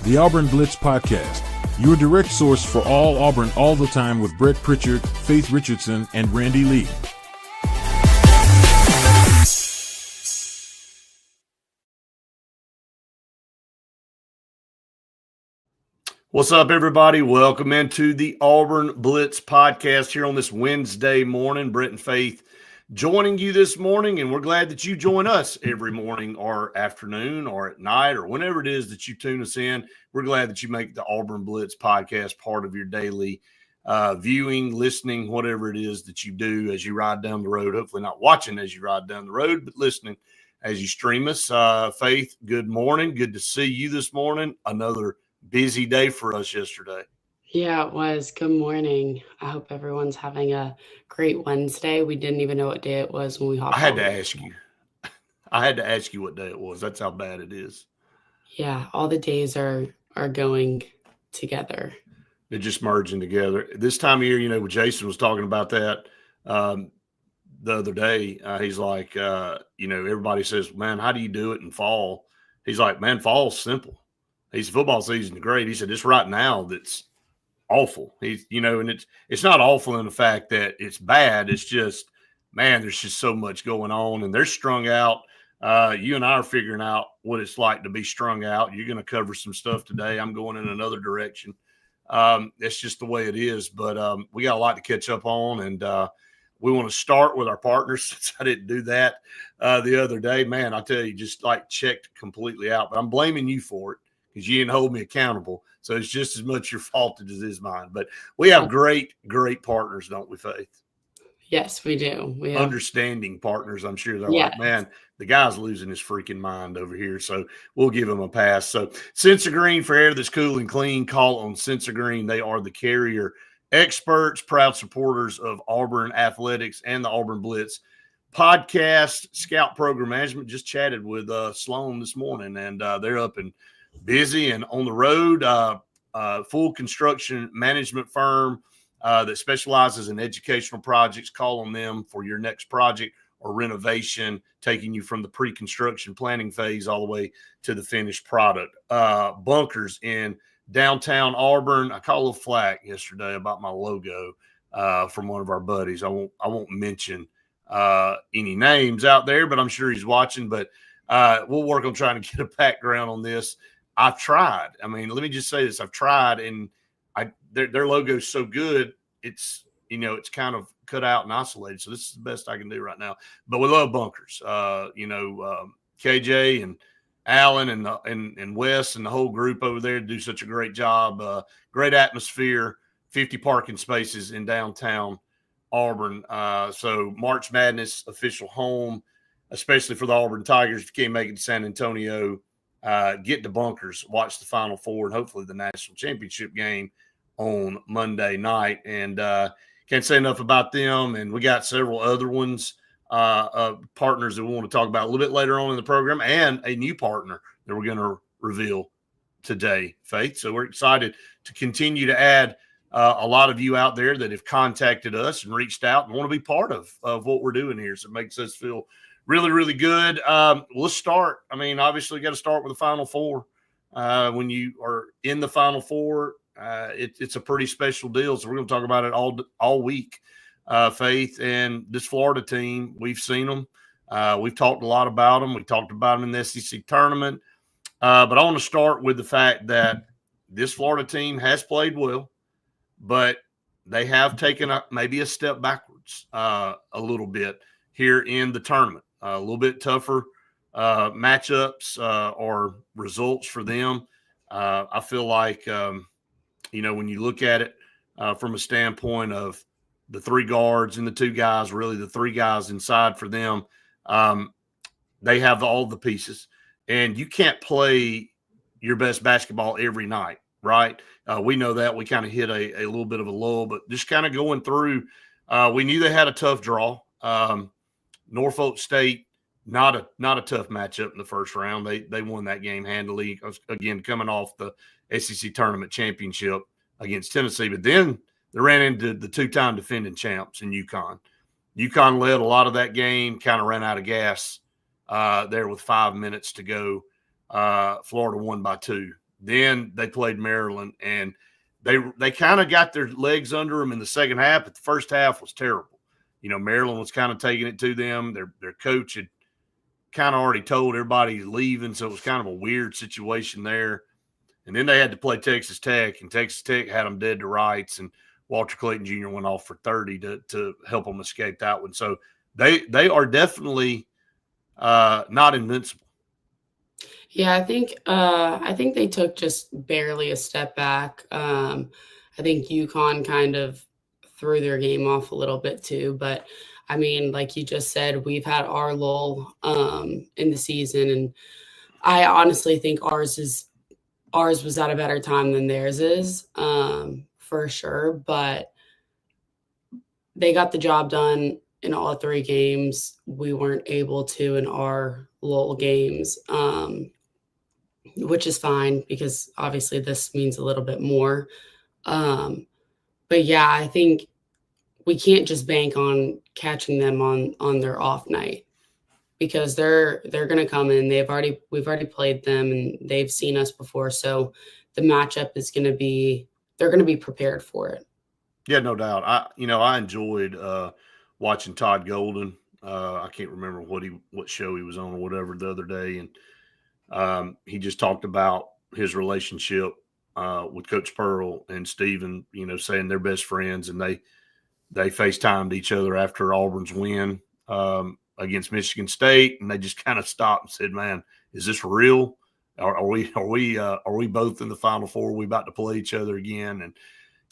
the Auburn Blitz Podcast, your direct source for all Auburn all the time with Brett Pritchard, Faith Richardson, and Randy Lee. What's up, everybody? Welcome into the Auburn Blitz Podcast here on this Wednesday morning. Brett and Faith joining you this morning, and we're glad that you join us every morning or afternoon or at night or whenever it is that you tune us in. We're glad that you make the Auburn Blitz Podcast part of your daily viewing, listening, whatever it is that you do as you ride down the road. Hopefully not watching as you ride down the road, but listening as you stream us. Faith, good morning. Good to see you this morning. Another busy day for us yesterday. Yeah, it was. Good morning. I hope everyone's having a great Wednesday. We didn't even know what day it was when we hopped on. I had to ask you what day it was. That's how bad it is. Yeah, all the days are going together. They're just merging together. This time of year, when Jason was talking about that the other day, he's like, everybody says, man, how do you do it in fall? He's like, man, fall's simple. He's football season great. He said, it's right now that's awful. He's, and it's not awful in the fact that it's bad. It's just, man, there's just so much going on and they're strung out. You and I are figuring out what it's like to be strung out. You're going to cover some stuff today. I'm going in another direction. It's just the way it is, but we got a lot to catch up on, and we want to start with our partners since I didn't do that the other day. Man, I tell you, just like checked completely out, but I'm blaming you for it, because you didn't hold me accountable. So it's just as much your fault as it is mine. But we have great, great partners, don't we, Faith? Yes, we do. We have understanding partners. I'm sure they're like, man, the guy's losing his freaking mind over here. So we'll give him a pass. So Sensorygreen, for air that's cool and clean, call on Sensorygreen. They are the carrier experts, proud supporters of Auburn athletics and the Auburn Blitz podcast. Scout Program Management just chatted with Sloan this morning, and they're up and busy and on the road. Full construction management firm that specializes in educational projects. Call on them for your next project or renovation, taking you from the pre-construction planning phase all the way to the finished product. Bunkers in downtown Auburn. I caught a little flack yesterday about my logo from one of our buddies. I won't mention any names out there, but I'm sure he's watching. But we'll work on trying to get a background on this. I've tried. I mean, let me just say this. I've tried, and their logo is so good. It's, it's kind of cut out and isolated. So this is the best I can do right now. But we love Bunkers. KJ and Alan and Wes and the whole group over there do such a great job. Great atmosphere, 50 parking spaces in downtown Auburn. So March Madness official home, especially for the Auburn Tigers. If you can't make it to San Antonio, get to Bunkers, watch the Final Four, and hopefully the national championship game on Monday night. And can't say enough about them. And we got several other ones, partners that we want to talk about a little bit later on in the program, and a new partner that we're going to reveal today, Faith. So we're excited to continue to add a lot of you out there that have contacted us and reached out and want to be part of what we're doing here. So it makes us feel really, really good. Let's start. I mean, obviously, you got to start with the Final Four. When you are in the Final Four, it's a pretty special deal. So we're going to talk about it all week, Faith. And this Florida team, we've seen them. We've talked a lot about them. We talked about them in the SEC tournament. But I want to start with the fact that this Florida team has played well, but they have taken maybe a step backwards a little bit here in the tournament. A little bit tougher matchups or results for them. I feel like, when you look at it from a standpoint of the three guards and the two guys, really the three guys inside for them, they have all the pieces. And you can't play your best basketball every night, right? We know that. We kind of hit a little bit of a lull, but just kind of going through, we knew they had a tough draw. Norfolk State, not a tough matchup in the first round. They won that game handily, again, coming off the SEC tournament championship against Tennessee. But then they ran into the two-time defending champs in UConn. UConn led a lot of that game, kind of ran out of gas there with 5 minutes to go. Florida won by 2. Then they played Maryland, and they kind of got their legs under them in the second half, but the first half was terrible. Maryland was kind of taking it to them. Their coach had kind of already told everybody he's leaving, so it was kind of a weird situation there. And then they had to play Texas Tech, and Texas Tech had them dead to rights, and Walter Clayton Jr. went off for 30 to help them escape that one. So they are definitely not invincible. Yeah, I think they took just barely a step back. I think UConn kind of threw their game off a little bit too, but I mean, like you just said, we've had our lull in the season, and I honestly think ours was at a better time than theirs is, for sure. But they got the job done in all 3 games. We weren't able to in our lull games, which is fine because obviously this means a little bit more. But yeah, I think we can't just bank on catching them on their off night, because they're going to come in. We've already played them, and they've seen us before. So the matchup is going to be, they're going to be prepared for it. Yeah, no doubt. I enjoyed watching Todd Golden. I can't remember what show he was on or whatever the other day, and he just talked about his relationship with Coach Pearl and Steven, saying they're best friends, and they FaceTimed each other after Auburn's win against Michigan State, and they just kind of stopped and said, "Man, is this real? Are we both in the Final Four? Are we about to play each other again?" And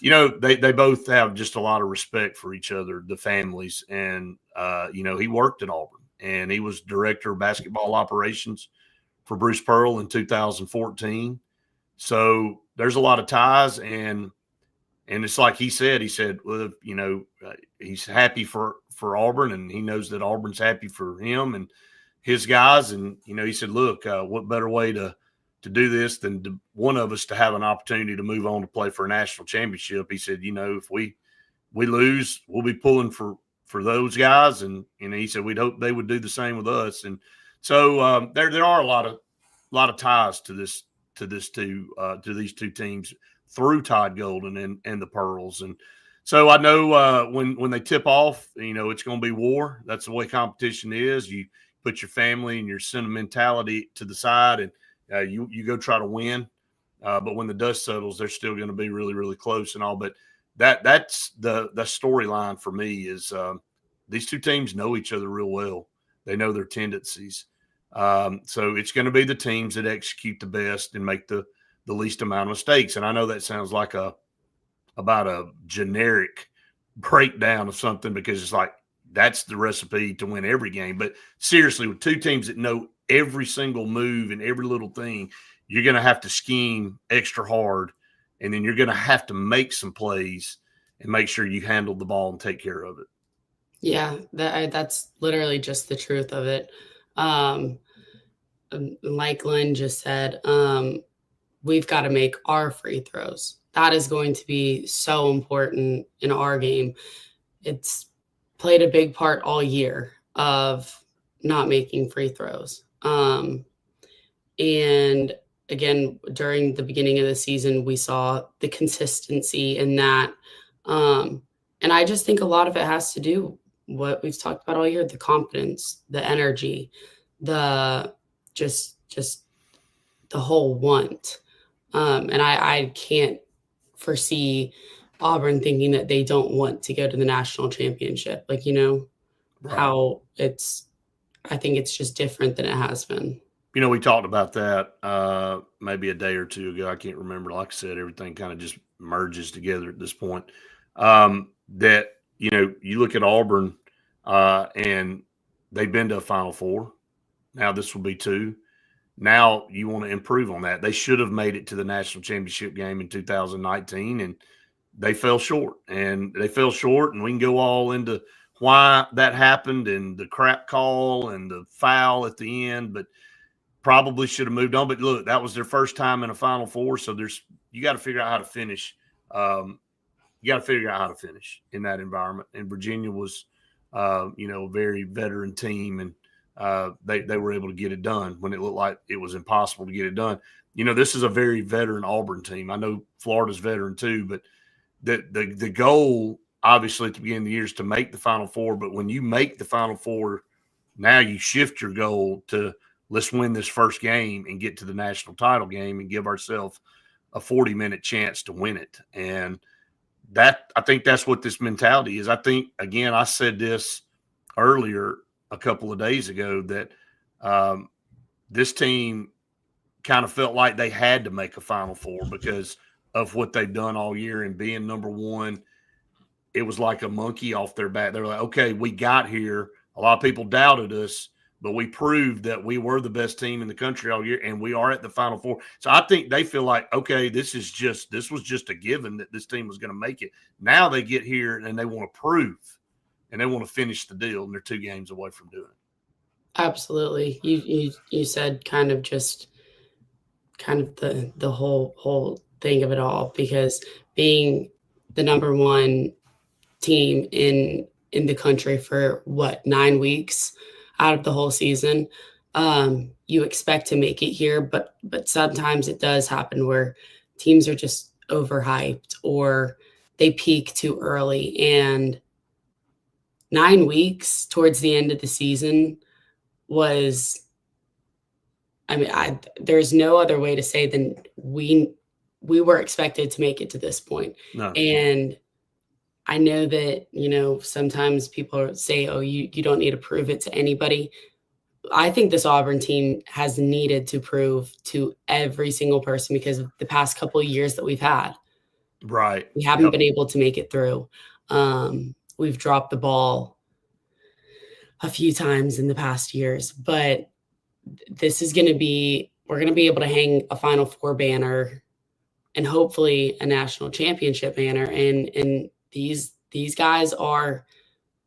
they both have just a lot of respect for each other, the families, and he worked at Auburn, and he was director of basketball operations for Bruce Pearl in 2014. So there's a lot of ties, and it's like he said, well, he's happy for Auburn, and he knows that Auburn's happy for him and his guys. And, he said, look, what better way to do this than one of us to have an opportunity to move on to play for a national championship. He said, if we lose, we'll be pulling for those guys. And, he said, we'd hope they would do the same with us. And so there are a lot of ties to these two teams through Todd Golden and the Pearls. And so I know when they tip off, it's going to be war. That's the way competition is. You put your family and your sentimentality to the side, and you go try to win. But when the dust settles, they're still going to be really, really close and all. But that's the storyline for me is these two teams know each other real well. They know their tendencies. So it's going to be the teams that execute the best and make the least amount of mistakes. And I know that sounds like about a generic breakdown of something, because it's like that's the recipe to win every game. But seriously, with two teams that know every single move and every little thing, you're going to have to scheme extra hard, and then you're going to have to make some plays and make sure you handle the ball and take care of it. Yeah, that's literally just the truth of it. Like Glenn just said, we've got to make our free throws. That is going to be so important in our game. It's played a big part all year of not making free throws. And again, during the beginning of the season, we saw the consistency in that. And I just think a lot of it has to do what we've talked about all year, the confidence, the energy, the just the whole want. And I can't foresee Auburn thinking that they don't want to go to the national championship. Like, Right. How I think it's just different than it has been. We talked about that maybe a day or two ago. I can't remember. Like I said, everything kind of just merges together at this point. That, you look at Auburn and they've been to a Final Four. Now this will be 2. Now you want to improve on that. They should have made it to the national championship game in 2019, and they fell short. And we can go all into why that happened and the crap call and the foul at the end, but probably should have moved on. But look, that was their first time in a Final Four, so you got to figure out how to finish. You got to figure out how to finish in that environment. And Virginia was, a very veteran team, and they were able to get it done when it looked like it was impossible to get it done. You know, this is a very veteran Auburn team. I know Florida's veteran too, but the goal obviously at the beginning of the year is to make the Final Four. But when you make the Final Four, now you shift your goal to let's win this first game and get to the national title game and give ourselves a 40-minute chance to win it. And that, I think that's what this mentality is. I think, again, I said this earlier a couple of days ago that this team kind of felt like they had to make a Final Four because of what they've done all year and being number one. It was like a monkey off their back. They were like, okay, we got here. A lot of people doubted us, but we proved that we were the best team in the country all year, and we are at the Final Four. So I think they feel like, okay, this was just a given that this team was going to make it. Now they get here and they want to prove, and they want to finish the deal, and they're 2 games away from doing it. Absolutely. You said kind of the whole thing of it all, because being the number one team in the country for 9 weeks out of the whole season, you expect to make it here, but sometimes it does happen where teams are just overhyped or they peak too early. And 9 weeks towards the end of the season was, there's no other way to say than we were expected to make it to this point. No. And I know that, sometimes people say, oh, you don't need to prove it to anybody. I think this Auburn team has needed to prove to every single person because of the past couple of years that we've had. Right. We haven't been able to make it through. We've dropped the ball a few times in the past years, but this is going to be, we're going to be able to hang a Final Four banner and hopefully a national championship banner. And these guys are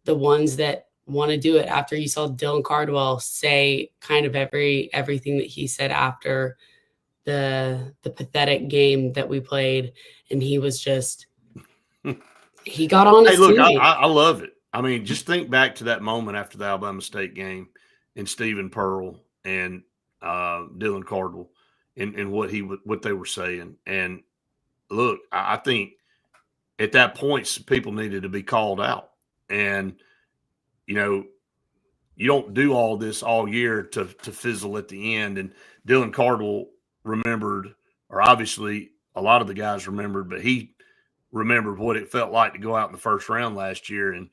the ones that want to do it. After you saw Dylan Cardwell say kind of everything that he said after the pathetic game that we played, and he was just, he got on his look, team. I love it. I mean, just think back to that moment after the Alabama State game and Stephen Pearl and Dylan Cardwell and what they were saying. And look, I think at that point, people needed to be called out. And, you don't do all this all year to fizzle at the end. And Dylan Cardwell remembered, or obviously a lot of the guys remembered, but he remembered what it felt like to go out in the first round last year. And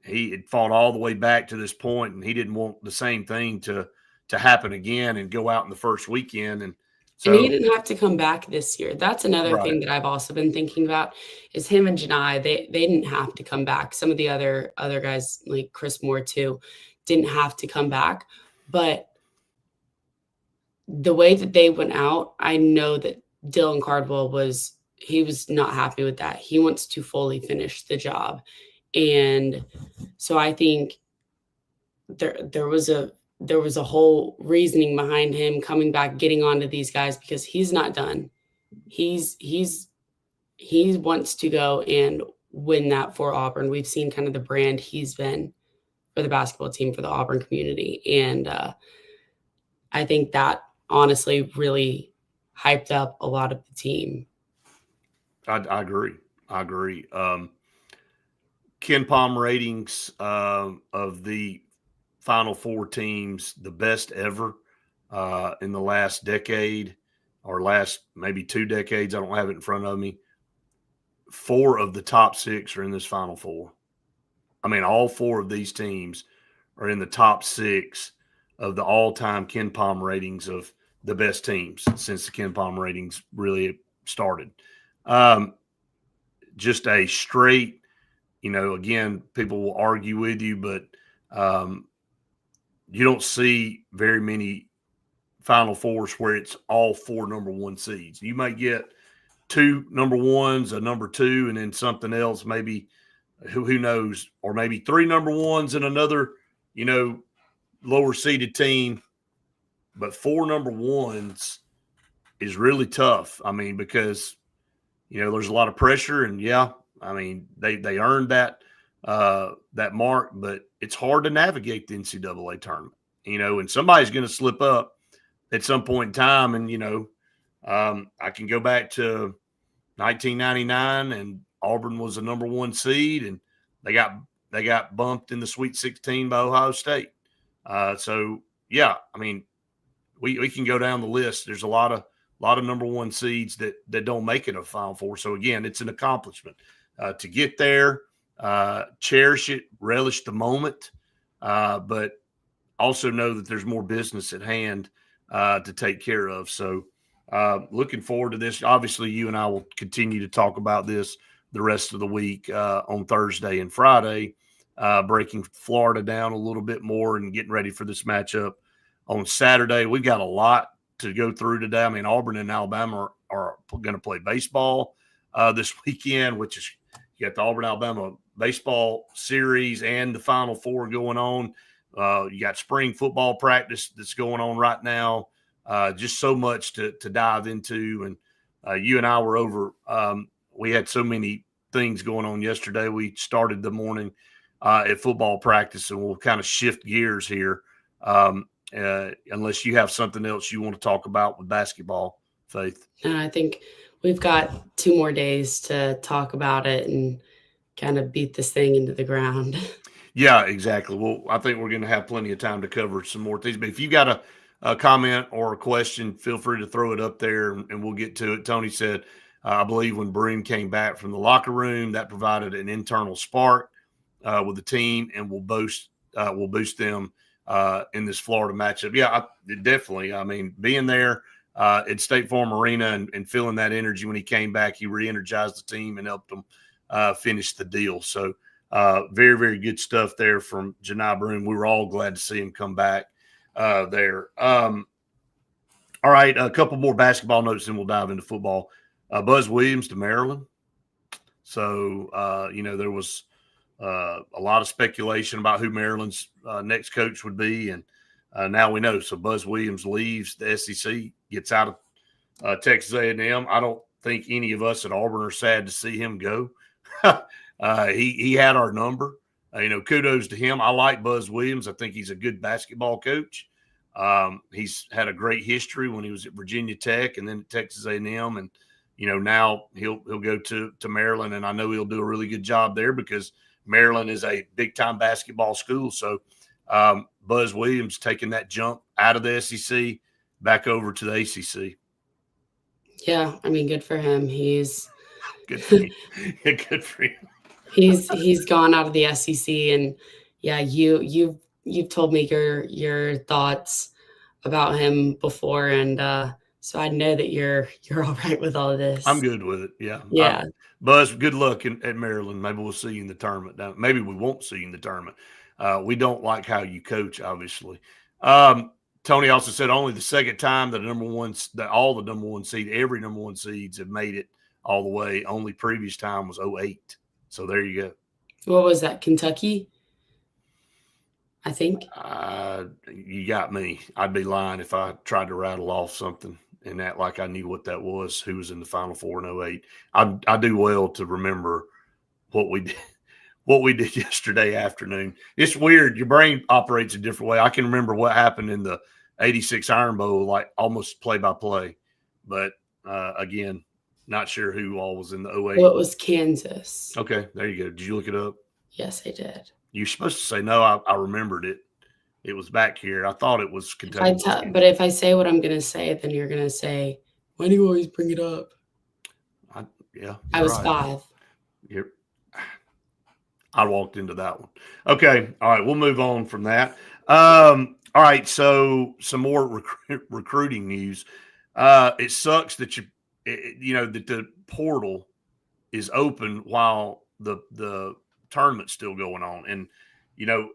he had fought all the way back to this point, and he didn't want the same thing to happen again and go out in the first weekend. And so he didn't have to come back this year. That's another thing that I've also been thinking about is him and Janai. They didn't have to come back. Some of the other guys like Chris Moore too didn't have to come back. But the way that they went out, I know that Dylan Cardwell was not happy with that. He wants to fully finish the job. And so I think there was a whole reasoning behind him coming back, getting onto these guys, because he's not done. He wants to go and win that for Auburn. We've seen kind of the brand he's been for the basketball team, for the Auburn community. And I think that honestly really hyped up a lot of the team. I agree. KenPom ratings of the Final Four teams, the best ever in the last decade or last maybe 2 decades. I don't have it in front of me. 4 of the top 6 are in this Final Four. I mean, all 4 of these teams are in the top 6 of the all-time KenPom ratings of the best teams since the KenPom ratings really started. Just a straight, again, people will argue with you, but you don't see very many Final Fours where it's all 4 number 1 seeds. You might get 2 number 1s, a number 2, and then something else, maybe who knows, or maybe 3 number 1s and another, lower seeded team. But 4 number 1s is really tough. I mean, because there's a lot of pressure, and they earned that mark, but it's hard to navigate the NCAA tournament. and somebody's going to slip up at some point in time. And, I can go back to 1999, and Auburn was the number 1 seed, and they got bumped in the Sweet 16 by Ohio State. So yeah, I mean, we can go down the list. There's a lot of number 1 seeds that don't make it a Final Four. So again, it's an accomplishment to get there. Cherish it, relish the moment, but also know that there's more business at hand to take care of. So looking forward to this. Obviously, you and I will continue to talk about this the rest of the week on Thursday and Friday, breaking Florida down a little bit more and getting ready for this matchup on Saturday. We've got a lot to go through today. I mean, Auburn and Alabama are going to play baseball this weekend, which is you got the Auburn-Alabama baseball series and the Final Four going on. You got spring football practice that's going on right now. Just so much to dive into. And you and I were over. We had so many things going on yesterday. We started the morning at football practice, and we'll kind of shift gears here unless you have something else you want to talk about with basketball, Faith. And I think we've got 2 more days to talk about it and kind of beat this thing into the ground. Yeah, exactly. Well, I think we're going to have plenty of time to cover some more things. But if you got a comment or a question, feel free to throw it up there and we'll get to it. Tony said, I believe when Broome came back from the locker room, that provided an internal spark with the team and will boost them in this Florida matchup. Yeah, definitely. I mean, being there at State Farm Arena and feeling that energy when he came back, he re-energized the team and helped them finish the deal. So very, very good stuff there from Johni Broome. We were all glad to see him come back there. All right, a couple more basketball notes, and we'll dive into football. Buzz Williams to Maryland. So, there was a lot of speculation about who Maryland's next coach would be, and now we know. So Buzz Williams leaves the SEC, gets out of Texas A&M. I don't think any of us at Auburn are sad to see him go. He had our number. Kudos to him. I like Buzz Williams. I think he's a good basketball coach. He's had a great history when he was at Virginia Tech and then at Texas A&M, and now he'll go to Maryland, and I know he'll do a really good job there because Maryland is a big-time basketball school. So Buzz Williams taking that jump out of the SEC back over to the ACC. Yeah, I mean, good for him. He's good for him. Good for him. He's gone out of the SEC, and yeah, you've told me your thoughts about him before, and so I know that you're all right with all of this. I'm good with it. Yeah. Yeah. Buzz, good luck at Maryland. Maybe we'll see you in the tournament. Maybe we won't see you in the tournament. We don't like how you coach, obviously. Tony also said only the second time that all the number 1 seed, every number 1 seeds have made it all the way. Only previous time was 2008. So there you go. What was that? Kentucky? I think. You got me. I'd be lying if I tried to rattle off something and act like I knew what that was, who was in the Final Four in 2008. I do well to remember what we did yesterday afternoon. It's weird. Your brain operates a different way. I can remember what happened in the 86 Iron Bowl, like almost play by play. But again, not sure who all was in the 2008. Well, it was Kansas. Okay, there you go. Did you look it up? Yes, I did. You're supposed to say, no, I remembered it. It was back here. I thought it was Kentucky. But if I say what I'm going to say, then you're going to say, why do you always bring it up? I was right. 5. I walked into that one. Okay. All right. We'll move on from that. All right. So some more recruiting news. It sucks that that the portal is open while the tournament's still going on. And,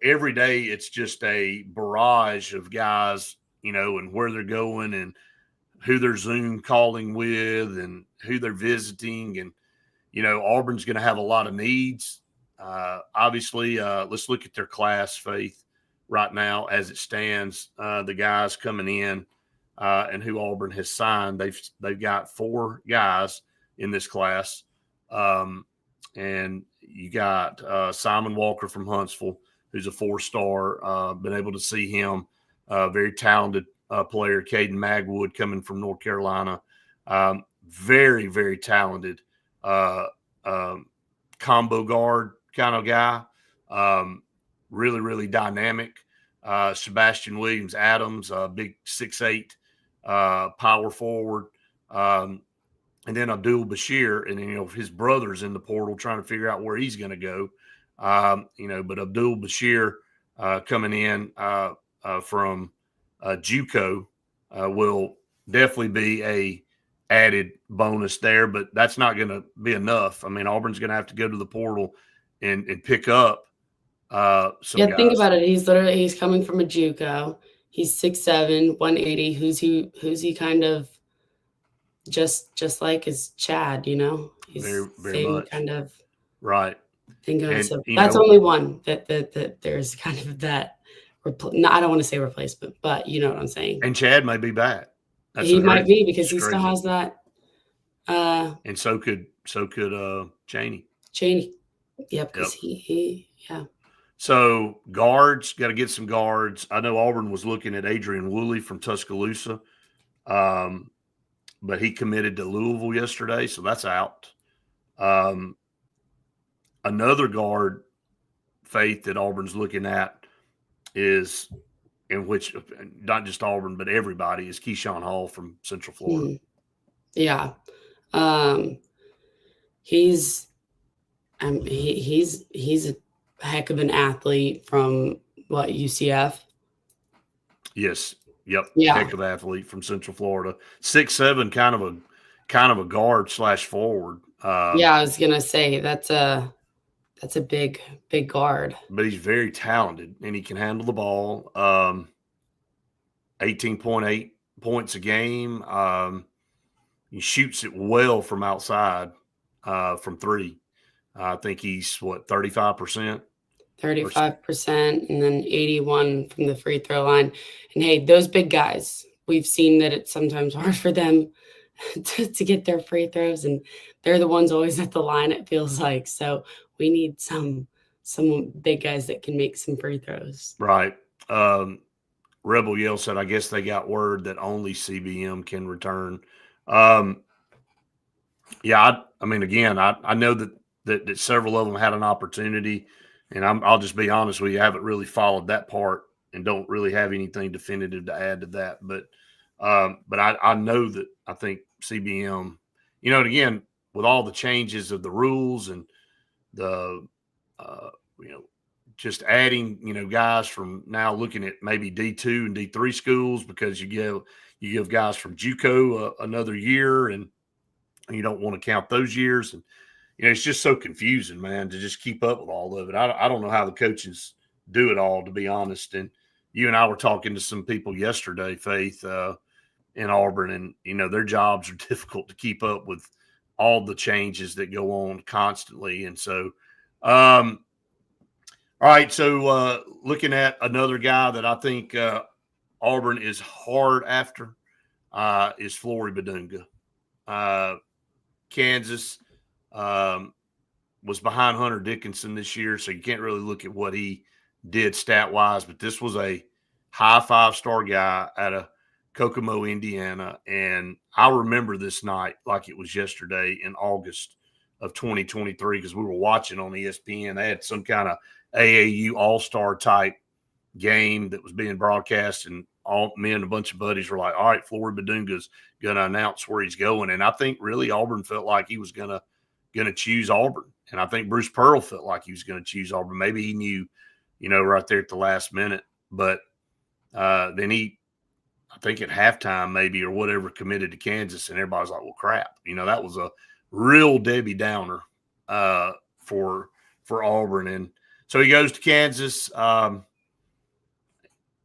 every day it's just a barrage of guys, and where they're going and who they're Zoom calling with and who they're visiting. And, Auburn's going to have a lot of needs. Obviously, let's look at their class, Faith, right now as it stands. The guys coming in and who Auburn has signed, they've got 4 guys in this class. And you got Simon Walker from Huntsville, who's a 4-star, been able to see him very talented player. Caden Magwood coming from North Carolina. Very, very talented combo guard kind of guy. Really, really dynamic. Sebastian Williams Adams, big 6'8", power forward. And then Abdul Bashir, and then, his brother's in the portal trying to figure out where he's going to go. But Abdul Bashir coming in from JUCO will definitely be a added bonus there, but that's not going to be enough. I mean, Auburn's going to have to go to the portal and pick up some guys. Think about it. He's coming from a JUCO. He's 6'7", 180. Who's he kind of just like is Chad, He's very, very same much. kind of right. thing going. So that's only one that there's kind of that. I don't want to say replacement, but you know what I'm saying. And Chad may be back. He might be because he still has that. And so could Chaney. Yep. Because he. So guards, got to get some guards. I know Auburn was looking at Adrian Woolley from Tuscaloosa, but he committed to Louisville yesterday, so that's out. Another guard, Faith, that Auburn's looking at is, in which not just Auburn but everybody, is Keyshawn Hall from Central Florida. Yeah, he's a heck of an athlete from UCF. Yes. Yep. Yeah. Heck of athlete from Central Florida. 6'7", kind of a guard / forward. I was gonna say that's a big guard. But he's very talented and he can handle the ball. 18.8 points a game. He shoots it well from outside, from three. I think he's 35%. 35%, and then 81 from the free throw line. And hey, those big guys, we've seen that it's sometimes hard for them to get their free throws, and they're the ones always at the line, it feels like. So we need some big guys that can make some free throws. Right. Rebel Yell said, I guess they got word that only CBM can return. I mean, again, I know that several of them had an opportunity, and I'll just be honest with you, I haven't really followed that part and don't really have anything definitive to add to that. But I know that I think CBM, and again, with all the changes of the rules and the, just adding, guys from now looking at maybe D2 and D3 schools, because you give guys from JUCO another year, and you don't want to count those years. And, it's just so confusing, man, to just keep up with all of it. I don't know how the coaches do it all, to be honest. And you and I were talking to some people yesterday, Faith, in Auburn, and, their jobs are difficult to keep up with all the changes that go on constantly. And so, all right. So looking at another guy that I think Auburn is hard after is Flory Badunga. Kansas was behind Hunter Dickinson this year, so you can't really look at what he did stat-wise, but this was a high 5-star guy out of Kokomo, Indiana, and I remember this night like it was yesterday in August of 2023 because we were watching on ESPN. They had some kind of AAU all-star type game that was being broadcast, and me and a bunch of buddies were like, all right, Flory Badunga's going to announce where he's going. And I think really Auburn felt like he was going to choose Auburn. And I think Bruce Pearl felt like he was going to choose Auburn. Maybe he knew, right there at the last minute. But then he, I think at halftime maybe or whatever, committed to Kansas, and everybody's like, well, crap. That was a real Debbie Downer for Auburn. And so he goes to Kansas.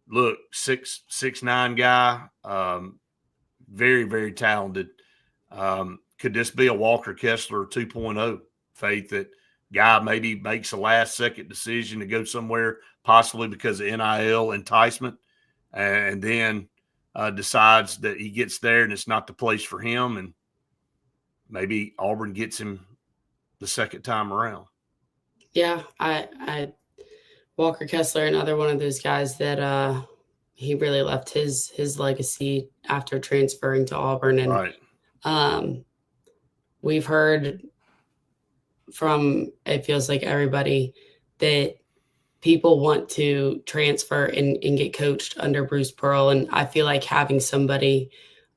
Look, 6'9" guy, very, very talented. Could this be a Walker Kessler 2.0, Faith, that guy maybe makes a last-second decision to go somewhere, possibly because of NIL enticement, and then decides that he gets there and it's not the place for him, and maybe Auburn gets him the second time around? Yeah, I Walker Kessler, another one of those guys that he really left his legacy after transferring to Auburn. And Right. We've heard from, it feels like, everybody that people want to transfer and get coached under Bruce Pearl. And I feel like having somebody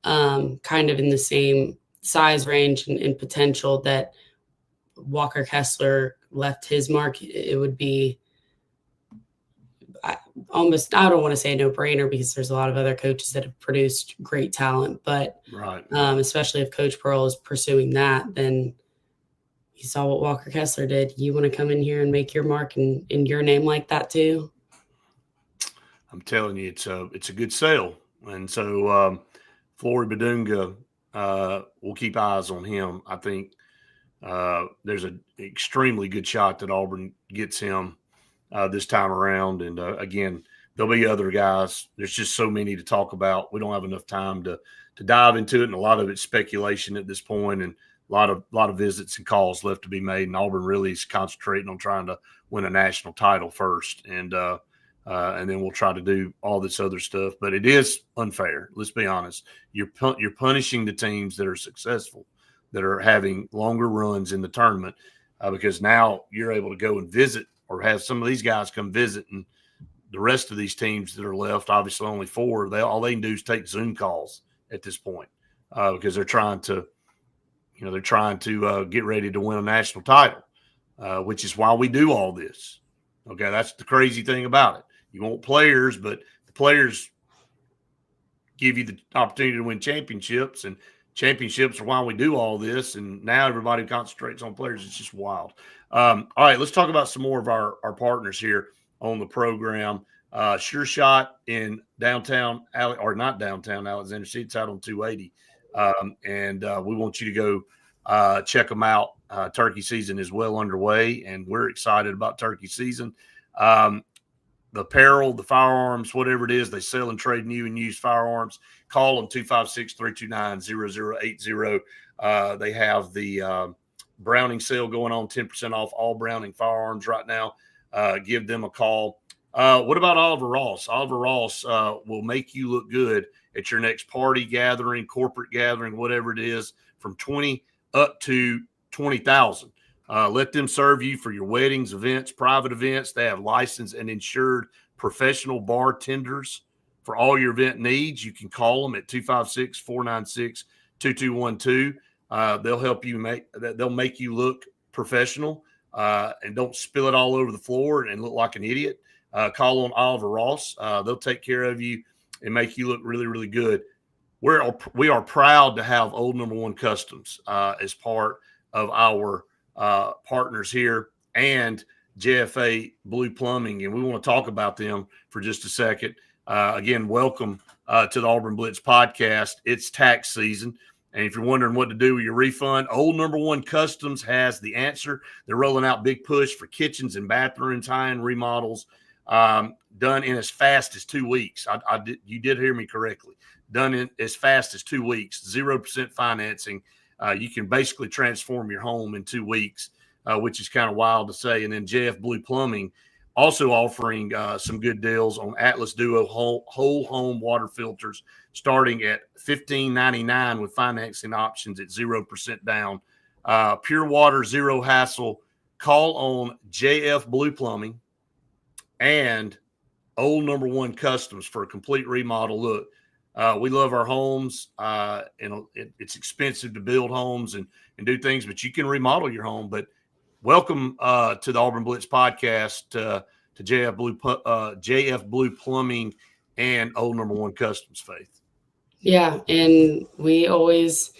kind of in the same size range and potential that Walker Kessler left his mark, it would be almost, I don't want to say a no-brainer, because there's a lot of other coaches that have produced great talent, but Right. Especially if Coach Pearl is pursuing that, then you saw what Walker Kessler did. You want to come in here and make your mark in your name like that too? I'm telling you, it's a good sale. And so Flory Badunga, we'll keep eyes on him. I think there's an extremely good shot that Auburn gets him this time around. And again, there'll be other guys. There's just so many to talk about. We don't have enough time to dive into it, and a lot of it's speculation at this point, and a lot of visits and calls left to be made. And Auburn really is concentrating on trying to win a national title first, and then we'll try to do all this other stuff. But it is unfair. Let's be honest. You're punishing the teams that are successful, that are having longer runs in the tournament, because now you're able to go and visit, or have some of these guys come visit, and the rest of these teams that are left, obviously only 4, all they can do is take Zoom calls at this point, because they're trying to get ready to win a national title, which is why we do all this. Okay, that's the crazy thing about it. You want players, but the players give you the opportunity to win championships, and championships are why we do all this. And now everybody concentrates on players. It's just wild. All right, let's talk about some more of our partners here on the program. Sure Shot in downtown, or not downtown Alexander City. It's out on 280. And we want you to go check them out. Turkey season is well underway, and we're excited about turkey season. The apparel, the firearms, whatever it is, they sell and trade new and used firearms. Call them 256-329-0080. They have the Browning sale going on, 10% off all Browning firearms right now. Give them a call. What about Oliver Ross? Oliver Ross will make you look good at your next party gathering, corporate gathering, whatever it is, from 20 up to 20,000. Let them serve you for your weddings, events, private events. They have licensed and insured professional bartenders for all your event needs. You can call them at 256-496-2212. They'll help you they'll make you look professional and don't spill it all over the floor and look like an idiot. Call on Oliver Ross. They'll take care of you and make you look really, really good. We are proud to have Old Number One Customs as part of our partners here, and JFA Blue Plumbing, and we want to talk about them for just a second. Again, welcome to the Auburn Blitz podcast. It's tax season, and if you're wondering what to do with your refund, Old Number One Customs has the answer. They're rolling out big push for kitchens and bathrooms, high-end remodels, done in as fast as 2 weeks. You did hear me correctly. Done in as fast as 2 weeks, 0% financing. You can basically transform your home in 2 weeks, which is kind of wild to say. And then JF Blue Plumbing also offering some good deals on Atlas Duo whole home water filters, starting at $15.99 with financing options at 0% down. Pure water, zero hassle. Call on JF Blue Plumbing and Old Number One Customs for a complete remodel look. We love our homes. It's expensive to build homes and do things, but you can remodel your home. But welcome to the Auburn Blitz podcast, to JF Blue Plumbing and Old Number One Customs, Faith. Yeah, and we always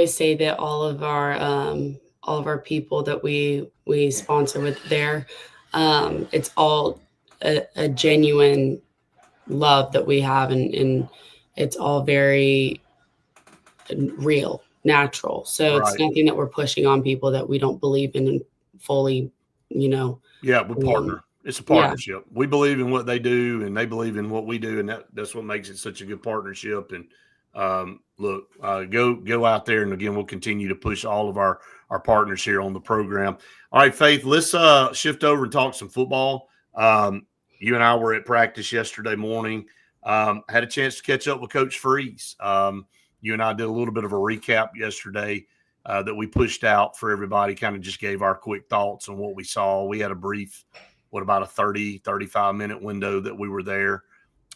say that all of our people that we sponsor with there, it's all a genuine love that we have, and it's all very real, natural. So Right. It's nothing that we're pushing on people that we don't believe in and fully, Yeah, we partner. It's a partnership. Yeah. We believe in what they do, and they believe in what we do, and that's what makes it such a good partnership. And look, go out there, and again, we'll continue to push all of our partners here on the program. All right, Faith, let's shift over and talk some football. You and I were at practice yesterday morning. Had a chance to catch up with Coach Freeze. You and I did a little bit of a recap yesterday that we pushed out for everybody, kind of just gave our quick thoughts on what we saw. We had a brief, about a 30, 35-minute window that we were there.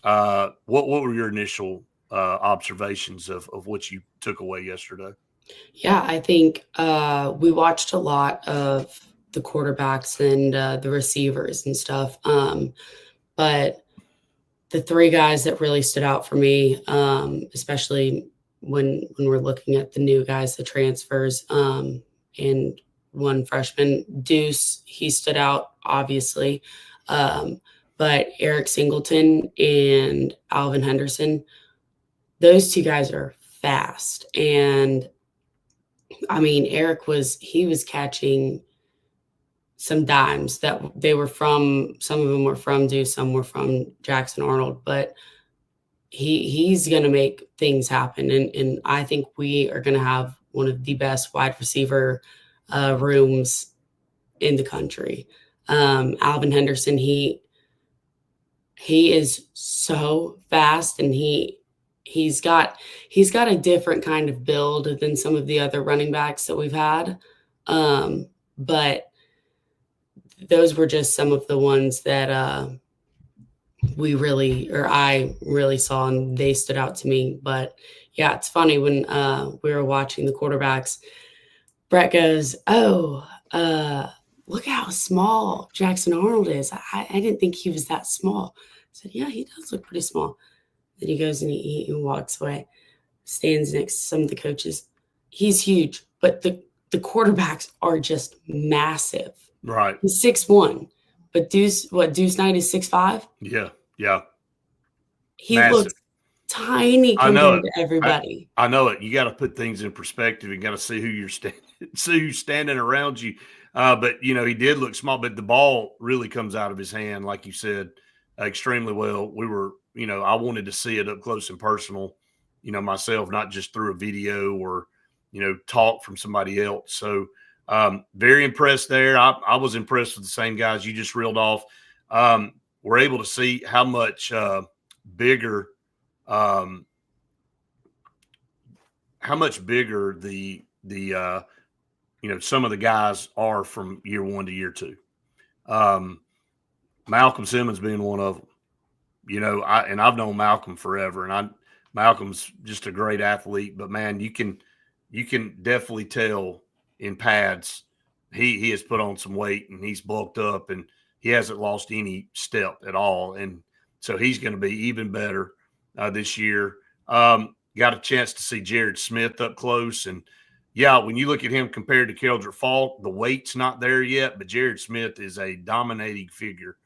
What were your initial observations of what you took away yesterday? Yeah, I think we watched a lot of the quarterbacks and the receivers and stuff. But the three guys that really stood out for me, especially when we're looking at the new guys, the transfers, and one freshman, Deuce, he stood out, obviously. But Eric Singleton and Alvin Henderson, those two guys are fast. And I mean, Eric was catching some dimes that they were from. Some of them were from Deuce, some were from Jackson Arnold, but he's going to make things happen. And I think we are going to have one of the best wide receiver rooms in the country. Alvin Henderson, he is so fast, and he's got a different kind of build than some of the other running backs that we've had. But those were just some of the ones that I really saw, and they stood out to me. But yeah, it's funny when we were watching the quarterbacks, Brett goes, "Oh, look how small Jackson Arnold is. I didn't think he was that small." I said, "Yeah, he does look pretty small." Then he goes and he walks away, stands next to some of the coaches. He's huge, but the quarterbacks are just massive. Right. He's 6'1", but Deuce Knight is 6'5"? Yeah. He Massive. looks tiny compared to everybody. I know it. You got to put things in perspective. You got to see who's standing around you. But he did look small, but the ball really comes out of his hand, like you said, extremely well. We were, I wanted to see it up close and personal, myself, not just through a video or, talk from somebody else. So very impressed there. I was impressed with the same guys you just reeled off. We're able to see how much bigger the some of the guys are from year one to year two. Malcolm Simmons being one of them. I've known Malcolm forever, and Malcolm's just a great athlete. But man, you can definitely tell in pads he has put on some weight, and he's bulked up, and he hasn't lost any step at all. And so he's going to be even better this year. Got a chance to see Jared Smith up close, and yeah, when you look at him compared to Keldrick Falk, the weight's not there yet, but Jared Smith is a dominating figure,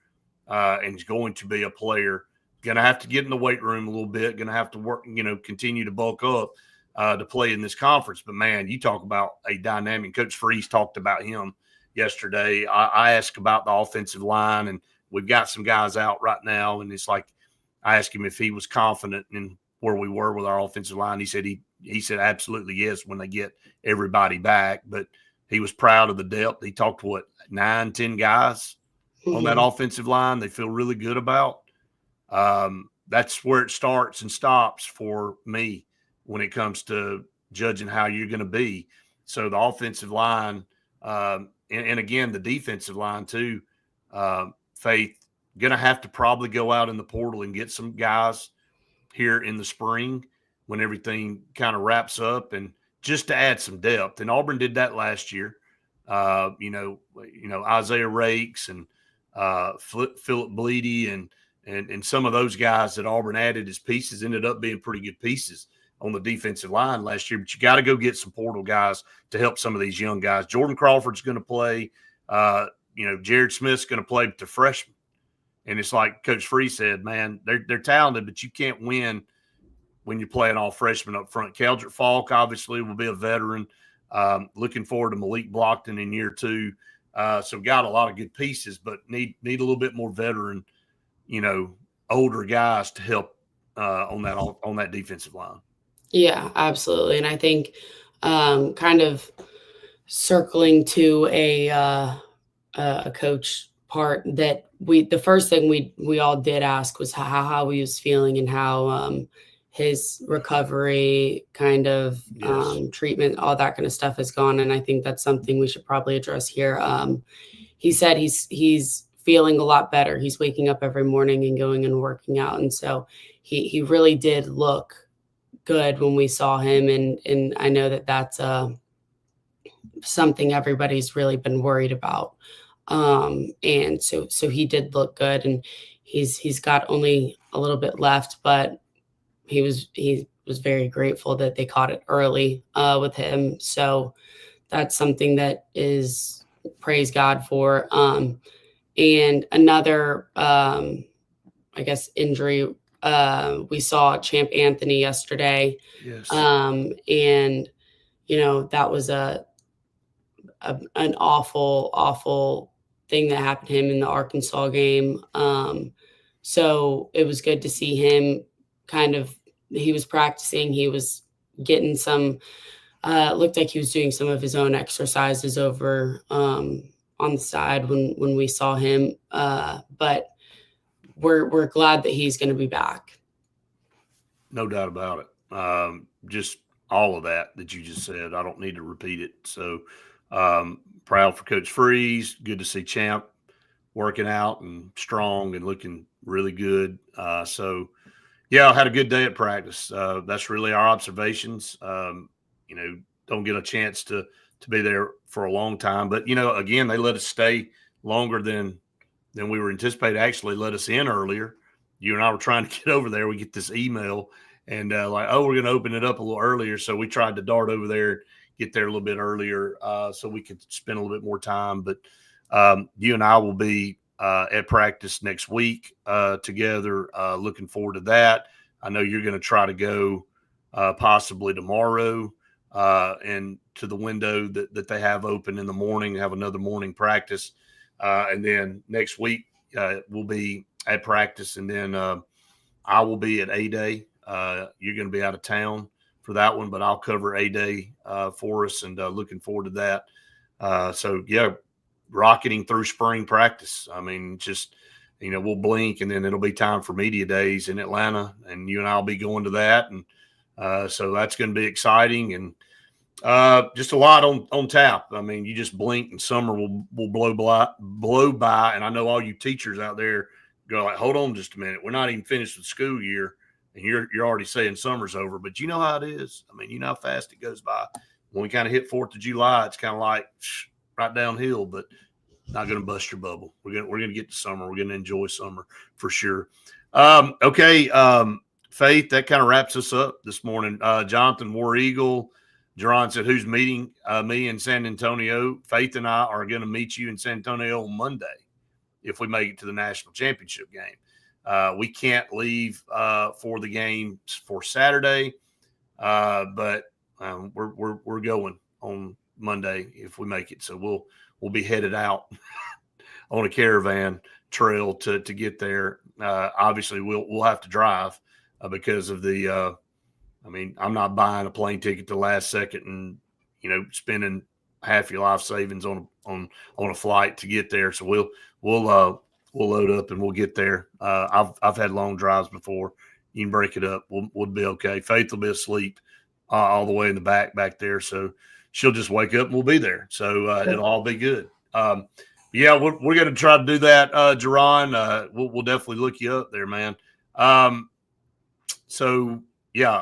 and he's going to be a player. Going to have to get in the weight room a little bit. Going to have to work, continue to bulk up to play in this conference. But man, you talk about a dynamic. Coach Freeze talked about him yesterday. I asked about the offensive line, and we've got some guys out right now, and it's like I asked him if he was confident in where we were with our offensive line. He said absolutely yes when they get everybody back, but he was proud of the depth. He talked to 9, 10 guys on that offensive line they feel really good about. That's where it starts and stops for me when it comes to judging how you're going to be. So the offensive line, and again, the defensive line too, Faith, going to have to probably go out in the portal and get some guys here in the spring when everything kind of wraps up, and just to add some depth. And Auburn did that last year. Isaiah Rakes and Philip Bleedy and some of those guys that Auburn added as pieces ended up being pretty good pieces on the defensive line last year. But you got to go get some portal guys to help some of these young guys. Jordan Crawford's going to play. Jared Smith's going to play with the freshmen. And it's like Coach Freeze said, man, they're talented, but you can't win when you're playing all freshmen up front. Keldrick Falk obviously will be a veteran. Looking forward to Malik Blockton in year 2. So got a lot of good pieces, but need a little bit more veteran, older guys to help on that defensive line. Yeah, absolutely. And I think kind of circling to a coach part that the first thing we all did ask was how he was feeling and how his recovery kind of treatment, all that kind of stuff has gone. And I think that's something we should probably address here. He said he's feeling a lot better. He's waking up every morning and going and working out. And so he really did look good when we saw him. And I know that that's something everybody's really been worried about. And so he did look good, and he's got only a little bit left, but he was very grateful that they caught it early with him. So that's something that is praise God for. And another, I guess, injury, we saw Champ Anthony yesterday. Yes. And, that was an awful thing that happened to him in the Arkansas game. So it was good to see him he was practicing. He was getting some, looked like he was doing some of his own exercises over on the side when we saw him. But we're glad that he's going to be back. No doubt about it. Just all of that you just said. I don't need to repeat it. So proud for Coach Freeze. Good to see Champ working out and strong and looking really good. So, yeah, I had a good day at practice. That's really our observations. Don't get a chance to be there for a long time. But, again, they let us stay longer than we were anticipated. Actually let us in earlier. You and I were trying to get over there. We get this email and we're going to open it up a little earlier. So we tried to dart over there, get there a little bit earlier so we could spend a little bit more time. But you and I will be at practice next week together. Looking forward to that. I know you're going to try to go possibly tomorrow and to the window that they have open in the morning, have another morning practice. And then next week we'll be at practice, and then I will be at A-Day. You're going to be out of town for that one, but I'll cover A-Day for us, and looking forward to that. So, yeah, rocketing through spring practice. I mean, just, we'll blink, and then it'll be time for media days in Atlanta, and you and I'll be going to that. And so that's going to be exciting, and just a lot on tap. I mean, you just blink and summer will blow by. And I know all you teachers out there go like, hold on just a minute. We're not even finished with school year, and you're already saying summer's over. But you know how it is. I mean, you know how fast it goes by. When we kind of hit 4th of July, it's kind of like right downhill, but not going to bust your bubble. We're going to get to summer. We're going to enjoy summer for sure. Okay, Faith, that kind of wraps us up this morning. Jonathan, War Eagle, Jerron said, who's meeting me in San Antonio? Faith and I are going to meet you in San Antonio on Monday if we make it to the national championship game. We can't leave for the game for Saturday, but we're going on Monday if we make it. So we'll be headed out on a caravan trail to get there. Obviously, we'll have to drive because of the I'm not buying a plane ticket the last second and spending half your life savings on a flight to get there. So we'll load up and we'll get there. I've had long drives before. You can break it up. We'll be okay. Faith will be asleep all the way in the back there, so she'll just wake up and we'll be there. So it'll all be good. Yeah, we're going to try to do that, Jerron. We'll definitely look you up there, man. So. Yeah,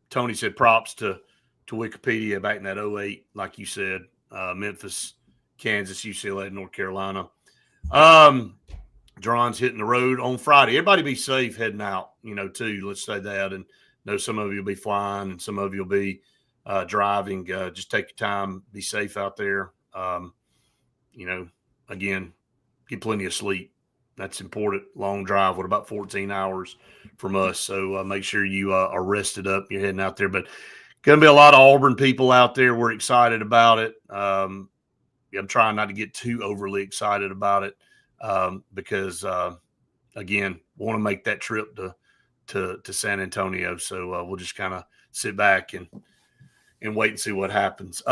Tony said props to Wikipedia back in that 2008, like you said, Memphis, Kansas, UCLA, North Carolina. Jerron's hitting the road on Friday. Everybody be safe heading out, too. Let's say that. And know some of you will be flying and some of you will be driving. Just take your time. Be safe out there. Again, get plenty of sleep. That's important. Long drive, what about 14 hours from us? So make sure you are rested up. You're heading out there. But going to be a lot of Auburn people out there. We're excited about it. I'm trying not to get too overly excited about it because, again, want to make that trip to San Antonio. So we'll just kind of sit back and wait and see what happens.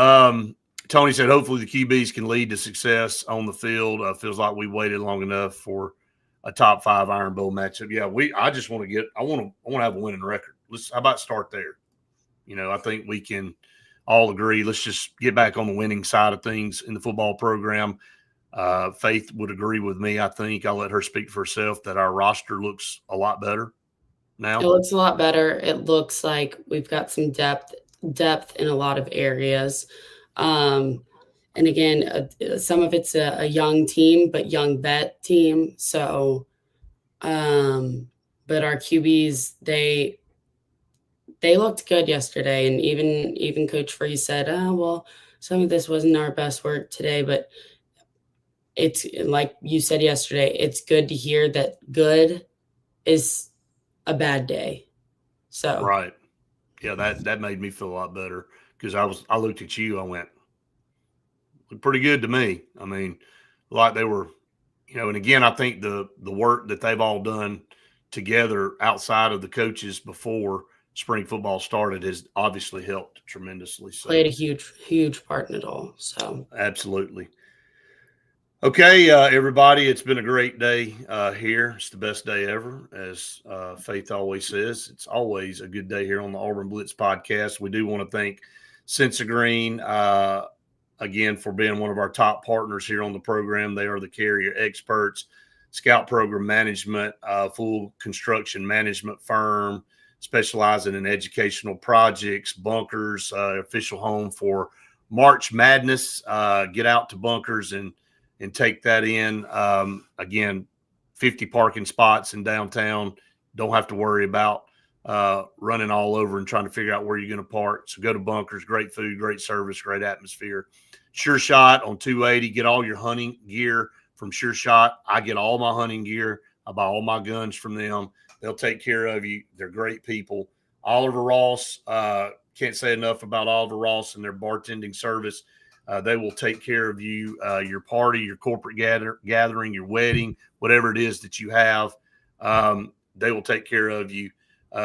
Tony said, hopefully the QBs can lead to success on the field. Feels like we waited long enough for a top 5 Iron Bowl matchup. Yeah, I just want to I want to have a winning record. How about start there? I think we can all agree. Let's just get back on the winning side of things in the football program. Faith would agree with me. I think I'll let her speak for herself that our roster looks a lot better now. It looks a lot better. It looks like we've got some depth in a lot of areas. And again, some of it's a young team, but young vet team. So, but our QBs, they looked good yesterday. And even Coach Freeze said, oh, well, some of this wasn't our best work today, but it's like you said yesterday, it's good to hear that good is a bad day. So, right. Yeah, that made me feel a lot better because I looked at you, I went, looked pretty good to me. I mean, like they were, and again, I think the work that they've all done together outside of the coaches before spring football started has obviously helped tremendously. So played a huge part in it all. So absolutely. Okay, everybody, it's been a great day here. It's the best day ever, as Faith always says. It's always a good day here on the Auburn Blitz podcast. We do want to thank Sensagreen again for being one of our top partners here on the program. They are the carrier experts, scout program management, full construction management firm specializing in educational projects, bunkers, official home for March Madness. Get out to Bunkers and take that in. Again, 50 parking spots in downtown. Don't have to worry about running all over and trying to figure out where you're going to park. So go to Bunkers. Great food, great service, great atmosphere. Sure Shot on 280. Get all your hunting gear from Sure Shot. I get all my hunting gear. I buy all my guns from them. They'll take care of you. They're great people. Oliver Ross. Can't say enough about Oliver Ross and their bartending service. They will take care of you, your party, your corporate gathering, your wedding, whatever it is that you have. They will take care of you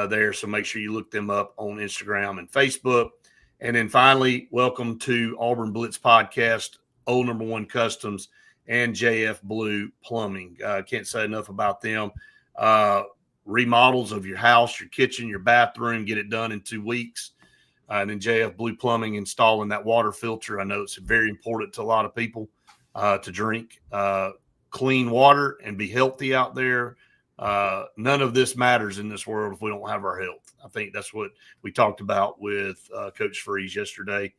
there. So make sure you look them up on Instagram and Facebook. And then finally, welcome to Auburn Blitz Podcast, Old Number One Customs, and JF Blue Plumbing. Can't say enough about them. Remodels of your house, your kitchen, your bathroom, get it done in 2 weeks. And then JF Blue Plumbing installing that water filter. I know it's very important to a lot of people to drink clean water and be healthy out there. None of this matters in this world if we don't have our health. I think that's what we talked about with Coach Freeze yesterday.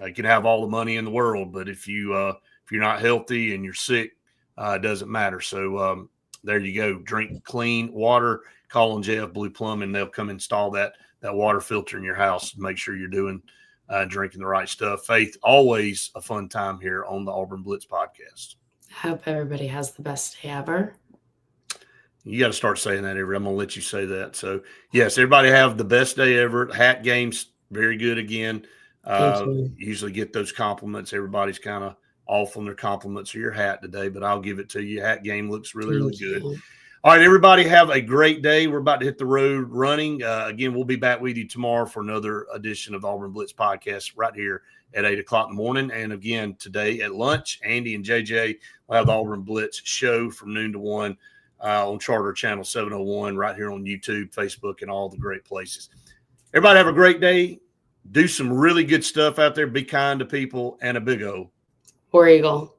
You can have all the money in the world, but if you're not healthy and you're sick, it doesn't matter. So there you go. Drink clean water. Call on JF Blue Plumbing. They'll come install that water filter in your house. Make sure you're doing drinking the right stuff. Faith, always a fun time here on the Auburn Blitz podcast. I hope everybody has the best day ever. You got to start saying that every. I'm going to let you say that. So, yes, everybody have the best day ever. Hat game's very good again. Usually get those compliments. Everybody's kind of off on their compliments of your hat today, but I'll give it to you. Hat game looks really, really good. All right, everybody have a great day. We're about to hit the road running. Again, we'll be back with you tomorrow for another edition of the Auburn Blitz podcast right here at 8 o'clock in the morning. And again, today at lunch, Andy and JJ will have the Auburn Blitz show from noon to 1 on Charter Channel 701 right here on YouTube, Facebook, and all the great places. Everybody have a great day. Do some really good stuff out there. Be kind to people, and a big O. War Eagle.